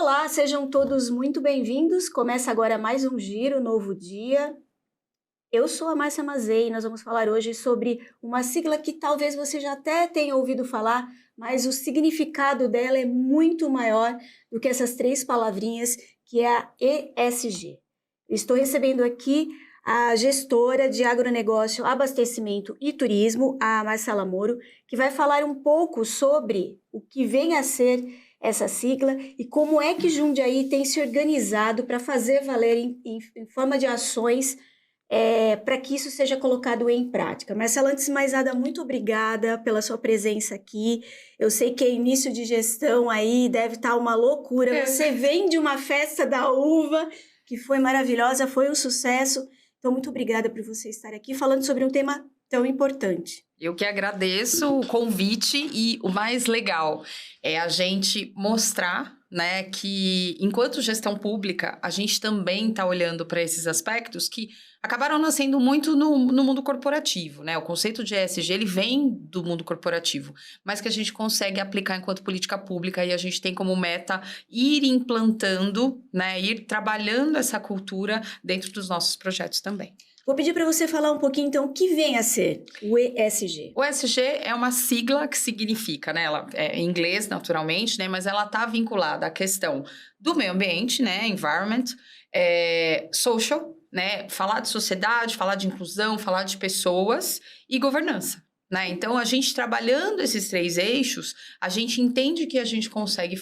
Olá, sejam todos muito bem-vindos. Começa agora mais um Giro, novo dia. Eu sou a Márcia Mazei e nós vamos falar hoje sobre uma sigla que talvez você já até tenha ouvido falar, mas o significado dela é muito maior do que essas três palavrinhas, que é a ESG. Estou recebendo aqui a gestora de agronegócio, abastecimento e turismo, a Marcela Moro, que vai falar um pouco sobre o que vem a ser essa sigla e como é que Jundiaí tem se organizado para fazer valer em forma de ações para que isso seja colocado em prática. Marcela, antes de mais nada, muito obrigada pela sua presença aqui. Eu sei que é início de gestão aí, deve estar uma loucura. Você vem de uma festa da uva que foi maravilhosa, foi um sucesso. Então, muito obrigada por você estar aqui falando sobre um tema tão importante. Eu que agradeço o convite e o mais legal é a gente mostrar, né, que enquanto gestão pública, a gente também está olhando para esses aspectos que acabaram nascendo muito no mundo corporativo, né? O conceito de ESG, ele vem do mundo corporativo, mas que a gente consegue aplicar enquanto política pública e a gente tem como meta ir implantando, né, ir trabalhando essa cultura dentro dos nossos projetos também. Vou pedir para você falar um pouquinho, então, o que vem a ser o ESG. O ESG é uma sigla que significa, né? Ela é em inglês, naturalmente, né? Mas ela está vinculada à questão do meio ambiente, né? Environment, social, né? Falar de sociedade, falar de inclusão, falar de pessoas e governança. Né? Então, a gente trabalhando esses três eixos, a gente entende que a gente consegue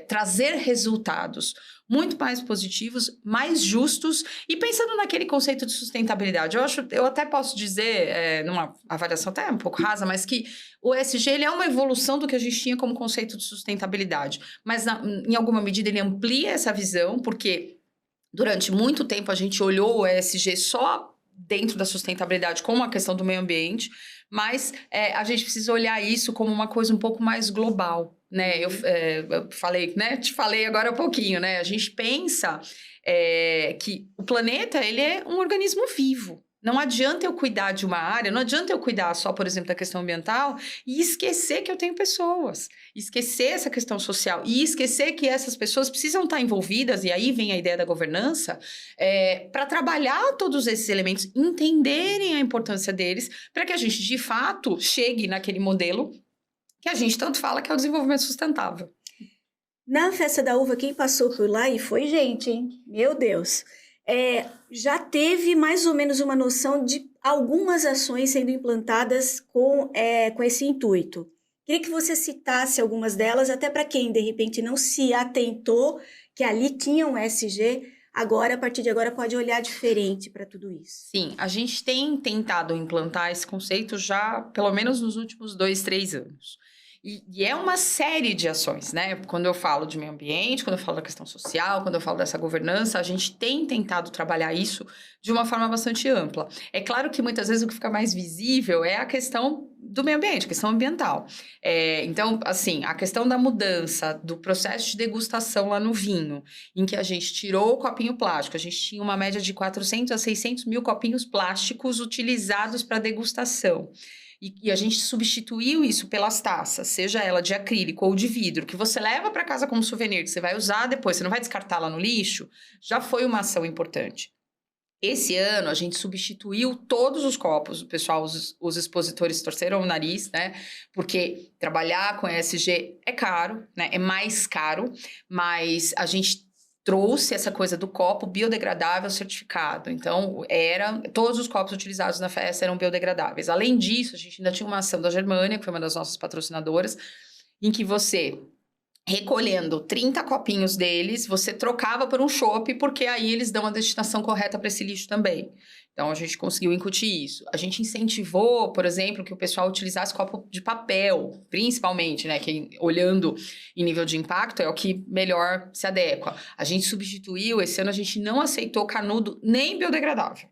trazer resultados muito mais positivos, mais justos e pensando naquele conceito de sustentabilidade. Eu até posso dizer, numa avaliação até um pouco rasa, mas que o ESG ele é uma evolução do que a gente tinha como conceito de sustentabilidade, mas em alguma medida ele amplia essa visão, porque durante muito tempo a gente olhou o ESG só dentro da sustentabilidade como uma questão do meio ambiente, mas a gente precisa olhar isso como uma coisa um pouco mais global, né? Eu falei, né? Te falei agora há pouquinho, né? A gente pensa que o planeta, ele é um organismo vivo. Não adianta eu cuidar de uma área, não adianta eu cuidar só, por exemplo, da questão ambiental e esquecer que eu tenho pessoas, esquecer essa questão social e esquecer que essas pessoas precisam estar envolvidas, e aí vem a ideia da governança, para trabalhar todos esses elementos, entenderem a importância deles, para que a gente, de fato, chegue naquele modelo que a gente tanto fala que é o desenvolvimento sustentável. Na Festa da Uva, quem passou por lá, e foi gente, hein? Meu Deus! Já teve mais ou menos uma noção de algumas ações sendo implantadas com esse intuito. Queria que você citasse algumas delas, até para quem, de repente, não se atentou que ali tinha um ESG, agora, a partir de agora, pode olhar diferente para tudo isso. Sim, a gente tem tentado implantar esse conceito já, pelo menos nos últimos 2, 3 anos. E é uma série de ações, né? Quando eu falo de meio ambiente, quando eu falo da questão social, quando eu falo dessa governança, a gente tem tentado trabalhar isso de uma forma bastante ampla. É claro que muitas vezes o que fica mais visível é a questão do meio ambiente, a questão ambiental. Então, assim, a questão da mudança do processo de degustação lá no vinho, em que a gente tirou o copinho plástico, a gente tinha uma média de 400 a 600 mil copinhos plásticos utilizados para degustação. E a gente substituiu isso pelas taças, seja ela de acrílico ou de vidro, que você leva para casa como souvenir, que você vai usar depois, você não vai descartar lá no lixo, já foi uma ação importante. Esse ano, a gente substituiu todos os copos, o pessoal, os expositores torceram o nariz, né? Porque trabalhar com ESG é caro, né? É mais caro, mas a gente trouxe essa coisa do copo biodegradável certificado. Então, todos os copos utilizados na festa eram biodegradáveis. Além disso, a gente ainda tinha uma ação da Germânia, que foi uma das nossas patrocinadoras, em que você, recolhendo 30 copinhos deles, você trocava por um chopp, porque aí eles dão a destinação correta para esse lixo também. Então, a gente conseguiu incutir isso. A gente incentivou, por exemplo, que o pessoal utilizasse copo de papel, principalmente, né? Que olhando em nível de impacto é o que melhor se adequa. A gente substituiu, esse ano a gente não aceitou canudo nem biodegradável.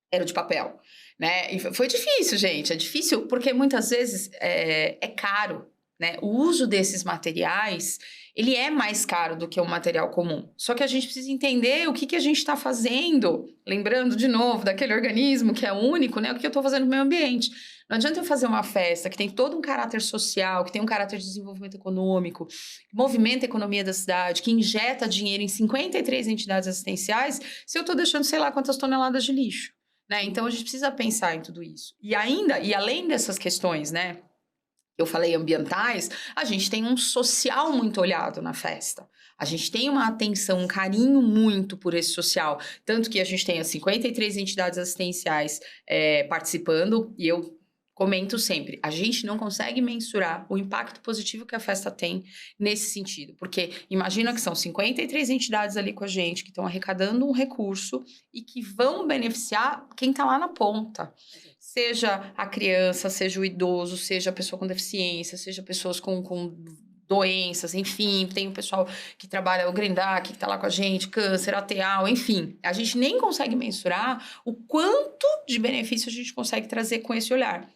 Era de papel, né? E foi difícil, gente. É difícil porque muitas vezes é caro. né? O uso desses materiais, ele é mais caro do que um material comum. Só que a gente precisa entender o que a gente está fazendo, lembrando de novo daquele organismo que é único, né? O que eu estou fazendo no meio ambiente. Não adianta eu fazer uma festa que tem todo um caráter social, que tem um caráter de desenvolvimento econômico, que movimenta a economia da cidade, que injeta dinheiro em 53 entidades assistenciais, se eu estou deixando sei lá quantas toneladas de lixo, né? Então, a gente precisa pensar em tudo isso. E além dessas questões, né? Eu falei ambientais, a gente tem um social muito olhado na festa. A gente tem uma atenção, um carinho muito por esse social. Tanto que a gente tem as 53 entidades assistenciais participando, e eu comento sempre, a gente não consegue mensurar o impacto positivo que a festa tem nesse sentido. Porque imagina que são 53 entidades ali com a gente, que estão arrecadando um recurso e que vão beneficiar quem está lá na ponta. Seja a criança, seja o idoso, seja a pessoa com deficiência, seja pessoas com doenças, enfim, tem o pessoal que trabalha, o Grindac, que está lá com a gente, câncer, ATAL, enfim. A gente nem consegue mensurar o quanto de benefício a gente consegue trazer com esse olhar.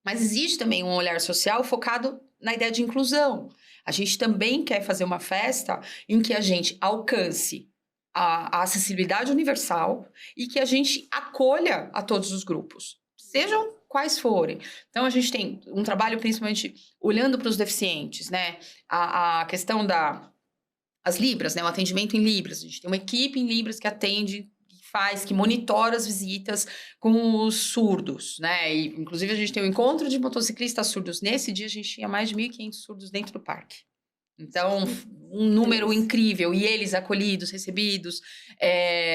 Mas existe também um olhar social focado na ideia de inclusão. A gente também quer fazer uma festa em que a gente alcance a acessibilidade universal e que a gente acolha a todos os grupos, sejam quais forem. Então, a gente tem um trabalho principalmente olhando para os deficientes, né? A questão as Libras, né? O atendimento em Libras. A gente tem uma equipe em Libras que atende, que monitora as visitas com os surdos, né? E, inclusive, a gente tem um encontro de motociclistas surdos. Nesse dia, a gente tinha mais de 1.500 surdos dentro do parque. Então, um número incrível. E eles acolhidos, recebidos,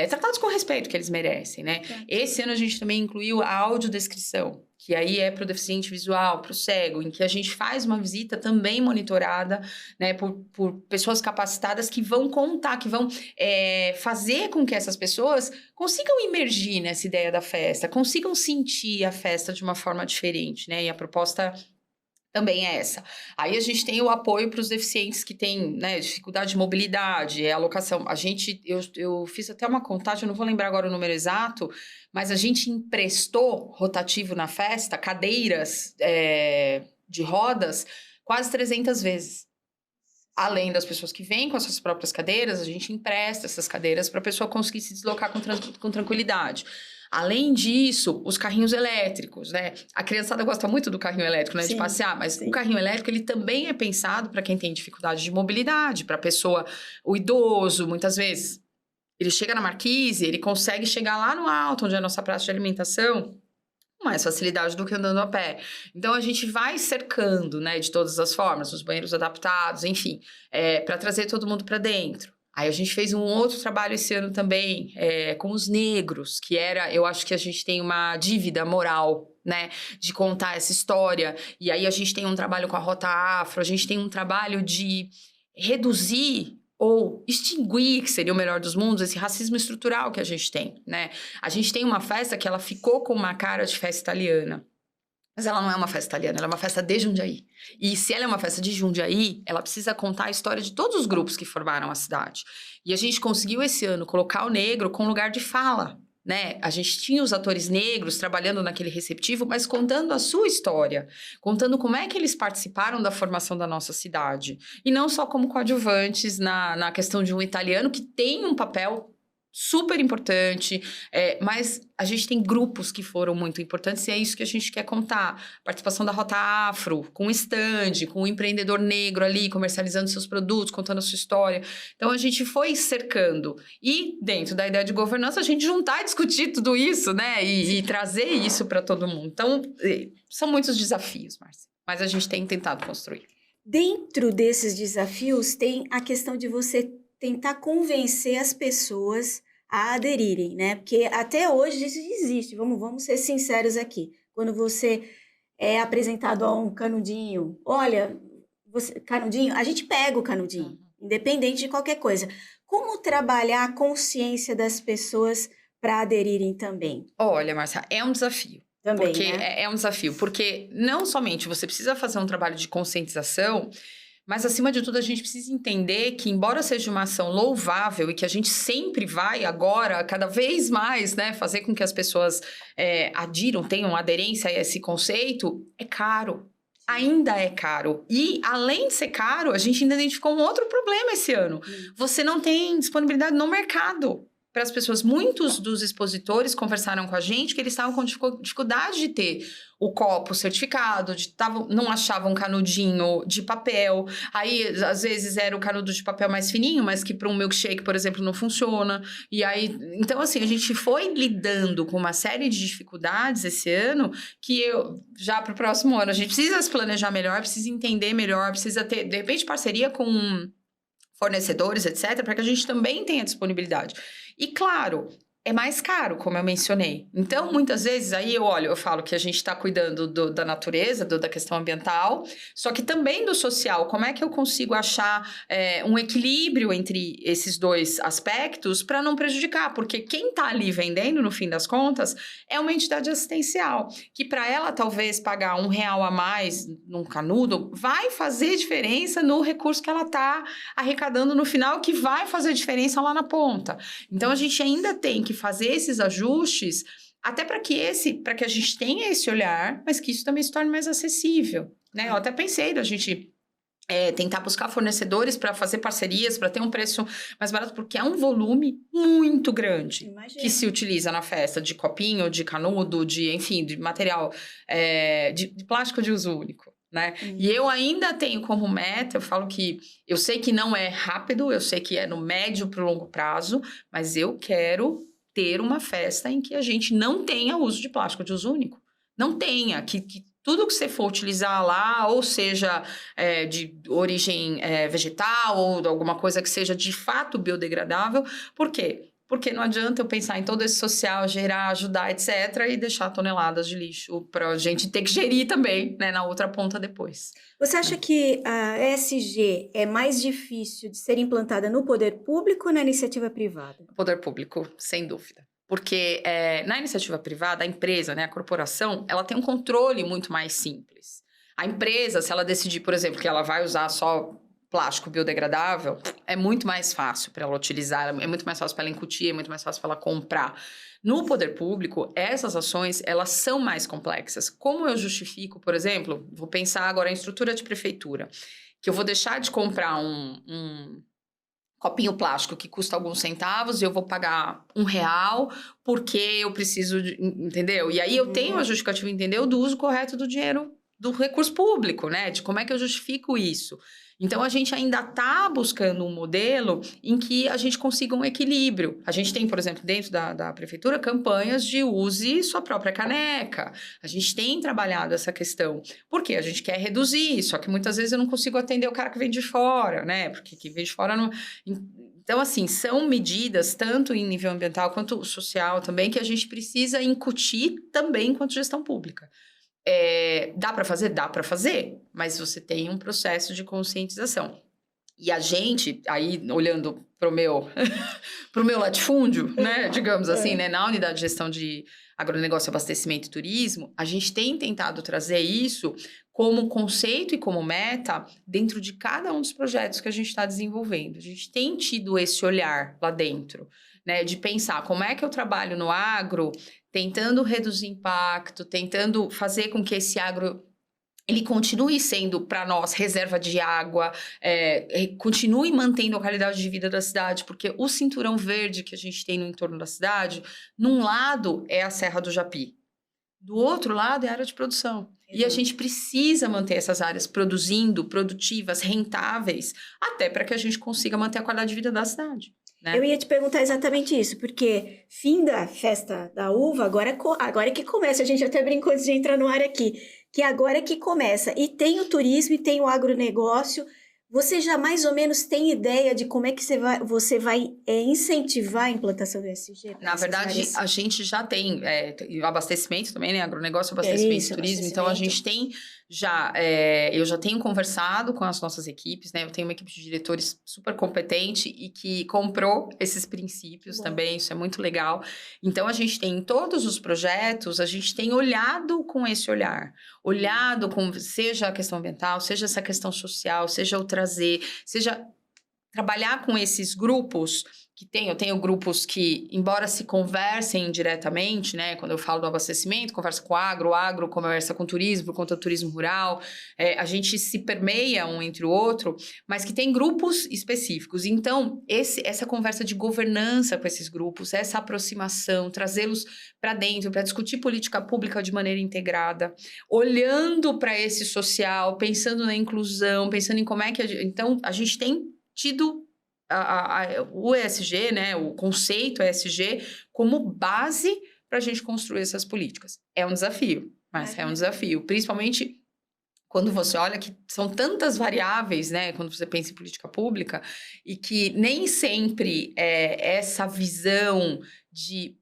tratados com o respeito que eles merecem, né? Esse ano, a gente também incluiu a audiodescrição, que aí é para o deficiente visual, para o cego, em que a gente faz uma visita também monitorada, né, por pessoas capacitadas que vão contar, que vão fazer com que essas pessoas consigam imergir nessa ideia da festa, consigam sentir a festa de uma forma diferente, né? E a proposta também é essa. Aí a gente tem o apoio para os deficientes que têm, né, dificuldade de mobilidade, alocação. Eu fiz até uma contagem, eu não vou lembrar agora o número exato, mas a gente emprestou rotativo na festa, cadeiras de rodas, quase 300 vezes. Além das pessoas que vêm com as suas próprias cadeiras, a gente empresta essas cadeiras para a pessoa conseguir se deslocar com tranquilidade. Além disso, os carrinhos elétricos, né? A criançada gosta muito do carrinho elétrico, né? Sim, de passear, mas sim. O carrinho elétrico, ele também é pensado para quem tem dificuldade de mobilidade, para a pessoa, o idoso, muitas vezes. Ele chega na marquise, ele consegue chegar lá no alto, onde é a nossa praça de alimentação, com mais facilidade do que andando a pé. Então, a gente vai cercando, né? De todas as formas, os banheiros adaptados, enfim, para trazer todo mundo para dentro. Aí a gente fez um outro trabalho esse ano também com os negros, que eu acho que a gente tem uma dívida moral, né, de contar essa história. E aí a gente tem um trabalho com a Rota Afro, a gente tem um trabalho de reduzir ou extinguir, que seria o melhor dos mundos, esse racismo estrutural que a gente tem, né? A gente tem uma festa que ela ficou com uma cara de festa italiana. Mas ela não é uma festa italiana, ela é uma festa de Jundiaí. E se ela é uma festa de Jundiaí, ela precisa contar a história de todos os grupos que formaram a cidade. E a gente conseguiu esse ano colocar o negro com lugar de fala, né? A gente tinha os atores negros trabalhando naquele receptivo, mas contando a sua história, contando como é que eles participaram da formação da nossa cidade. E não só como coadjuvantes na questão de um italiano que tem um papel super importante, mas a gente tem grupos que foram muito importantes e é isso que a gente quer contar. Participação da Rota Afro, com stand, com um empreendedor negro ali, comercializando seus produtos, contando a sua história. Então, a gente foi cercando. E, dentro da ideia de governança, a gente juntar e discutir tudo isso, né? E trazer isso para todo mundo. Então, são muitos desafios, Márcia, mas a gente tem tentado construir. Dentro desses desafios, tem a questão de você tentar convencer as pessoas a aderirem, né? Porque até hoje isso existe, vamos ser sinceros aqui. Quando você é apresentado a um canudinho, olha, canudinho, a gente pega o canudinho, independente de qualquer coisa. Como trabalhar a consciência das pessoas para aderirem também? Olha, Márcia, é um desafio. Também, porque né? É um desafio, porque não somente você precisa fazer um trabalho de conscientização, mas, acima de tudo, a gente precisa entender que, embora seja uma ação louvável e que a gente sempre vai agora, cada vez mais, né, fazer com que as pessoas adiram, tenham aderência a esse conceito, é caro. ainda é caro. E, além de ser caro, a gente ainda identificou um outro problema esse ano. Você não tem disponibilidade no mercado para as pessoas. Muitos dos expositores conversaram com a gente que eles estavam com dificuldade de ter o copo certificado, não achavam canudinho de papel. Aí, às vezes, era o canudo de papel mais fininho, mas que para um milkshake, por exemplo, não funciona. E aí, então, assim, a gente foi lidando com uma série de dificuldades esse ano que já para o próximo ano, a gente precisa se planejar melhor, precisa entender melhor, precisa ter, de repente, parceria com fornecedores, etc., para que a gente também tenha disponibilidade. E, claro, é mais caro, como eu mencionei. Então, muitas vezes, aí eu falo que a gente está cuidando da natureza, da questão ambiental, só que também do social. Como é que eu consigo achar um equilíbrio entre esses dois aspectos para não prejudicar? Porque quem está ali vendendo, no fim das contas, é uma entidade assistencial, que para ela, talvez, pagar R$1 a mais num canudo vai fazer diferença no recurso que ela está arrecadando no final, que vai fazer diferença lá na ponta. Então, a gente ainda tem que fazer esses ajustes, até para que a gente tenha esse olhar, mas que isso também se torne mais acessível, né? Eu até pensei da gente tentar buscar fornecedores para fazer parcerias, para ter um preço mais barato, porque é um volume muito grande. Imagina. Que se utiliza na festa, de copinho, de canudo, enfim, de material de plástico de uso único. Né? E eu ainda tenho como meta, eu falo que eu sei que não é rápido, eu sei que é no médio para o longo prazo, mas eu quero ter uma festa em que a gente não tenha uso de plástico de uso único. Não tenha, que tudo que você for utilizar lá, ou seja de origem vegetal, ou alguma coisa que seja de fato biodegradável. Por quê? Porque não adianta eu pensar em todo esse social, gerar, ajudar, etc., e deixar toneladas de lixo para a gente ter que gerir também, né, na outra ponta depois. Você acha que a ESG é mais difícil de ser implantada no poder público ou na iniciativa privada? Poder público, sem dúvida. Porque na iniciativa privada, a empresa, né, a corporação, ela tem um controle muito mais simples. A empresa, se ela decidir, por exemplo, que ela vai usar só plástico biodegradável, é muito mais fácil para ela utilizar, é muito mais fácil para ela incutir, é muito mais fácil para ela comprar. No poder público, essas ações, elas são mais complexas. Como eu justifico, por exemplo, vou pensar agora em estrutura de prefeitura, que eu vou deixar de comprar um copinho plástico que custa alguns centavos e eu vou pagar R$1 porque eu preciso, entendeu? E aí eu tenho a justificativa, entendeu, do uso correto do dinheiro, do recurso público, né? De como é que eu justifico isso. Então, a gente ainda está buscando um modelo em que a gente consiga um equilíbrio. A gente tem, por exemplo, dentro da prefeitura, campanhas de use sua própria caneca. A gente tem trabalhado essa questão. Por quê? A gente quer reduzir, só que muitas vezes eu não consigo atender o cara que vem de fora, né? Porque quem vem de fora não... Então, assim, são medidas, tanto em nível ambiental quanto social também, que a gente precisa incutir também enquanto gestão pública. Dá para fazer? Dá para fazer, mas você tem um processo de conscientização. E a gente, aí olhando para o meu latifúndio, né, digamos assim, né, na unidade de gestão de agronegócio, abastecimento e turismo, a gente tem tentado trazer isso como conceito e como meta dentro de cada um dos projetos que a gente está desenvolvendo. A gente tem tido esse olhar lá dentro, né, de pensar como é que eu trabalho no agro, tentando reduzir impacto, tentando fazer com que esse agro ele continue sendo, para nós, reserva de água, continue mantendo a qualidade de vida da cidade, porque o cinturão verde que a gente tem no entorno da cidade, num lado é a Serra do Japi, do outro lado é a área de produção. E a gente precisa manter essas áreas produzindo, produtivas, rentáveis, até para que a gente consiga manter a qualidade de vida da cidade. Né? Eu ia te perguntar exatamente isso, porque fim da festa da uva, agora é que começa, a gente até brincou antes de entrar no ar aqui, que agora é que começa, e tem o turismo e tem o agronegócio. Você já mais ou menos tem ideia de como é que você vai incentivar a implantação do ESG? Na verdade, a gente já tem abastecimento também, né? Agronegócio, abastecimento e turismo. Então, a gente tem já... eu já tenho conversado com as nossas equipes, né? Eu tenho uma equipe de diretores super competente e que comprou esses princípios também. Isso é muito legal. Então, a gente tem em todos os projetos, a gente tem olhado com esse olhar. Olhado com, seja a questão ambiental, seja essa questão social, seja o trazer, seja trabalhar com esses grupos eu tenho grupos que, embora se conversem indiretamente, né? Quando eu falo do abastecimento, conversa com o agro conversa com o turismo, por conta do turismo rural, a gente se permeia um entre o outro, mas que tem grupos específicos. Então, essa conversa de governança com esses grupos, essa aproximação, trazê-los para dentro, para discutir política pública de maneira integrada, olhando para esse social, pensando na inclusão, pensando em como é que... Então, a gente tem tido o ESG, né, o conceito ESG, como base para a gente construir essas políticas. É um desafio, mas é um desafio. Principalmente quando você olha que são tantas variáveis, né, quando você pensa em política pública, e que nem sempre essa visão de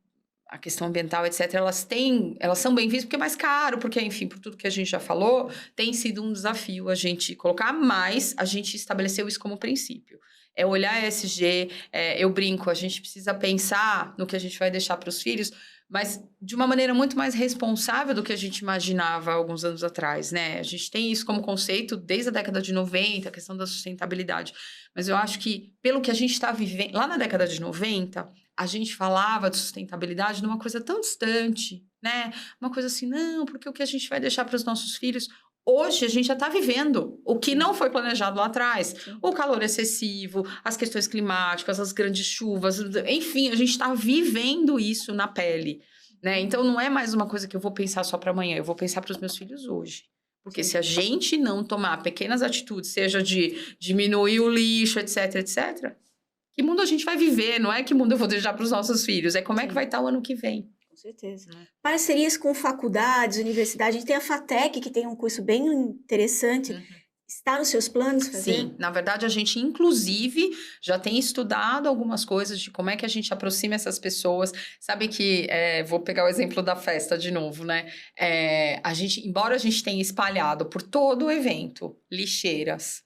a questão ambiental, etc., elas são bem vistas porque é mais caro, porque, enfim, por tudo que a gente já falou, tem sido um desafio a gente colocar, mas a gente estabeleceu isso como princípio. É olhar ESG, eu brinco, a gente precisa pensar no que a gente vai deixar para os filhos, mas de uma maneira muito mais responsável do que a gente imaginava alguns anos atrás, né? A gente tem isso como conceito desde a década de 90, a questão da sustentabilidade. Mas eu acho que, pelo que a gente está vivendo... Lá na década de 90, a gente falava de sustentabilidade numa coisa tão distante, né? Uma coisa assim, não, porque o que a gente vai deixar para os nossos filhos... Hoje, a gente já está vivendo o que não foi planejado lá atrás. Sim. O calor excessivo, as questões climáticas, as grandes chuvas, enfim, a gente está vivendo isso na pele, né? Então, não é mais uma coisa que eu vou pensar só para amanhã, eu vou pensar para os meus filhos hoje. Porque se a gente não tomar pequenas atitudes, seja de diminuir o lixo, etc., etc., que mundo a gente vai viver? Não é que mundo eu vou deixar para os nossos filhos, é como é que vai estar o ano que vem. Com certeza. Parcerias com faculdades, universidades. A gente tem a FATEC, que tem um curso bem interessante. Está nos seus planos fazer? Sim, na verdade a gente inclusive já tem estudado algumas coisas de como é que a gente aproxima essas pessoas. Sabe que, vou pegar o exemplo da festa de novo, né? Embora a gente tenha espalhado por todo o evento lixeiras,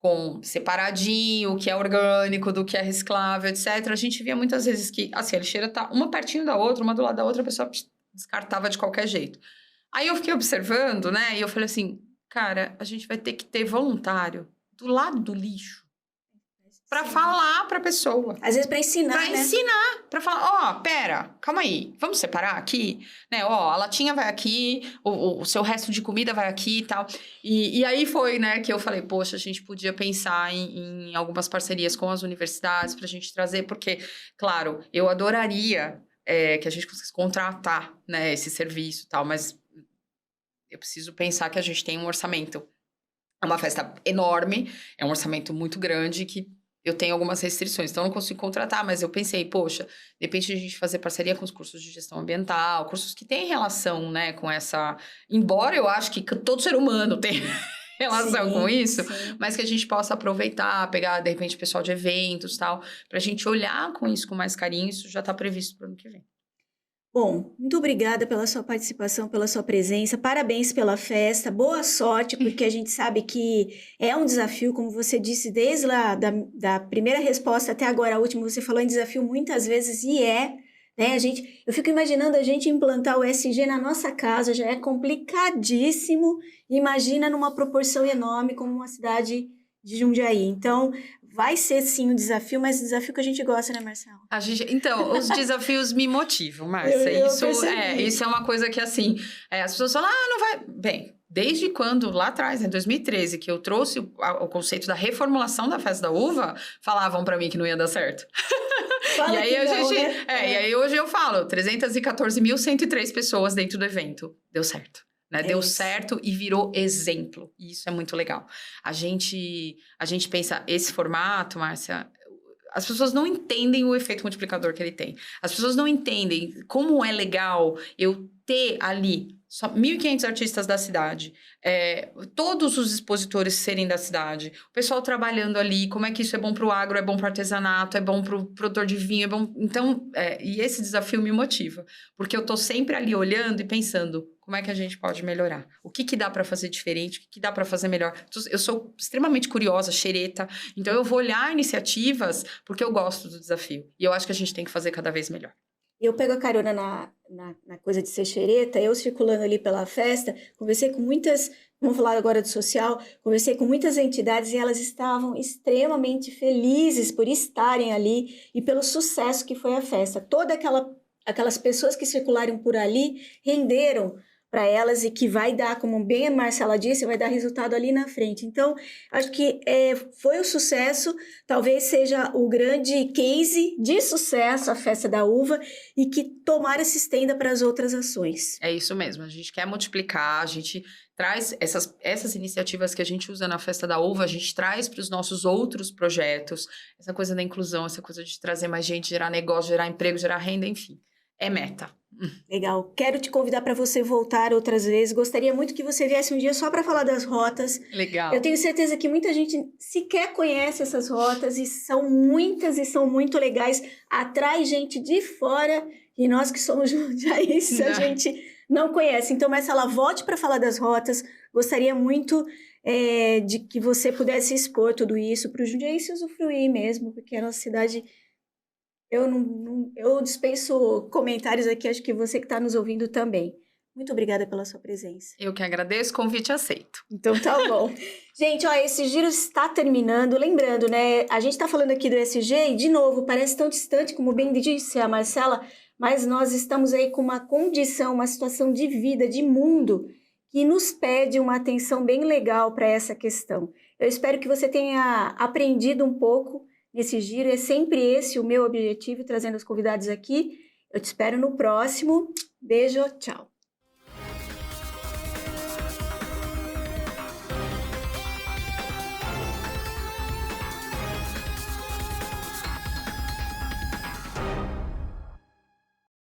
com separadinho, o que é orgânico, do que é reciclável, etc. A gente via muitas vezes que, assim, a lixeira tá uma pertinho da outra, uma do lado da outra, a pessoa descartava de qualquer jeito. Aí eu fiquei observando, né, e eu falei assim, cara, a gente vai ter que ter voluntário do lado do lixo para falar para a pessoa. Às vezes para ensinar, Para ensinar, para falar, pera, calma aí, vamos separar aqui, né? A latinha vai aqui, o seu resto de comida vai aqui e tal. E aí foi, né, que eu falei, poxa, a gente podia pensar em algumas parcerias com as universidades para a gente trazer, porque, claro, eu adoraria que a gente conseguisse contratar, né, esse serviço e tal, mas eu preciso pensar que a gente tem um orçamento. É uma festa enorme, é um orçamento muito grande que eu tenho algumas restrições, então eu não consigo contratar, mas eu pensei, poxa, de repente a gente fazer parceria com os cursos de gestão ambiental, cursos que têm relação, né, com essa... Embora eu acho que todo ser humano tem relação com isso, mas que a gente possa aproveitar, pegar, de repente, pessoal de eventos e tal, pra gente olhar com isso com mais carinho, isso já tá previsto pro ano que vem. Bom, muito obrigada pela sua participação, pela sua presença, parabéns pela festa, boa sorte, porque a gente sabe que é um desafio, como você disse, desde lá da primeira resposta até agora a última, você falou em desafio muitas vezes, e né, eu fico imaginando a gente implantar o ESG na nossa casa, já é complicadíssimo, imagina numa proporção enorme como uma cidade de Jundiaí, então... Vai ser, sim, um desafio, mas um desafio que a gente gosta, né, Marcelo? Então, os desafios me motivam, Márcia. Isso é uma coisa que, assim, as pessoas falam, não vai... Bem, desde quando, lá atrás, em 2013, que eu trouxe o conceito da reformulação da festa da uva, falavam pra mim que não ia dar certo. E aí hoje eu falo, 314.103 pessoas dentro do evento. Deu certo. Né? Deu certo e virou exemplo. E isso é muito legal. A gente pensa, esse formato, Márcia, as pessoas não entendem o efeito multiplicador que ele tem. As pessoas não entendem como é legal eu ter ali só 1.500 artistas da cidade, todos os expositores serem da cidade, o pessoal trabalhando ali, como é que isso é bom para o agro, é bom para o artesanato, é bom para o produtor de vinho, é bom... Então, e esse desafio me motiva, porque eu tô sempre ali olhando e pensando, como é que a gente pode melhorar? O que dá para fazer diferente? O que dá para fazer melhor? Eu sou extremamente curiosa, xereta, então eu vou olhar iniciativas porque eu gosto do desafio. E eu acho que a gente tem que fazer cada vez melhor. Eu pego a carona na coisa de ser xereta, eu circulando ali pela festa, conversei com muitas Vamos falar agora do social. Conversei com muitas entidades e elas estavam extremamente felizes por estarem ali e pelo sucesso que foi a festa. Aquelas pessoas que circularam por ali renderam para elas e que vai dar, como bem a Marcela disse, vai dar resultado ali na frente. Então, acho que foi um sucesso, talvez seja o grande case de sucesso a Festa da Uva e que tomara se estenda para as outras ações. É isso mesmo, a gente quer multiplicar, a gente traz essas iniciativas que a gente usa na Festa da Uva, a gente traz para os nossos outros projetos, essa coisa da inclusão, essa coisa de trazer mais gente, gerar negócio, gerar emprego, gerar renda, enfim, é meta. Legal. Quero te convidar para você voltar outras vezes. Gostaria muito que você viesse um dia só para falar das rotas. Legal. Eu tenho certeza que muita gente sequer conhece essas rotas e são muitas e são muito legais. Atrai gente de fora e nós que somos jundiaíenses, a gente não conhece. Então, Marcela, volte para falar das rotas. Gostaria muito de que você pudesse expor tudo isso para o jundiaíense usufruir mesmo, porque a nossa cidade... Eu dispenso comentários aqui, acho que você que está nos ouvindo também. Muito obrigada pela sua presença. Eu que agradeço, convite aceito. Então tá bom. Gente, ó, esse giro está terminando. Lembrando, né? A gente está falando aqui do ESG e, de novo, parece tão distante, como bem disse a Marcela, mas nós estamos aí com uma condição, uma situação de vida, de mundo, que nos pede uma atenção bem legal para essa questão. Eu espero que você tenha aprendido um pouco nesse giro, é sempre esse o meu objetivo, trazendo os convidados aqui. Eu te espero no próximo. Beijo, tchau.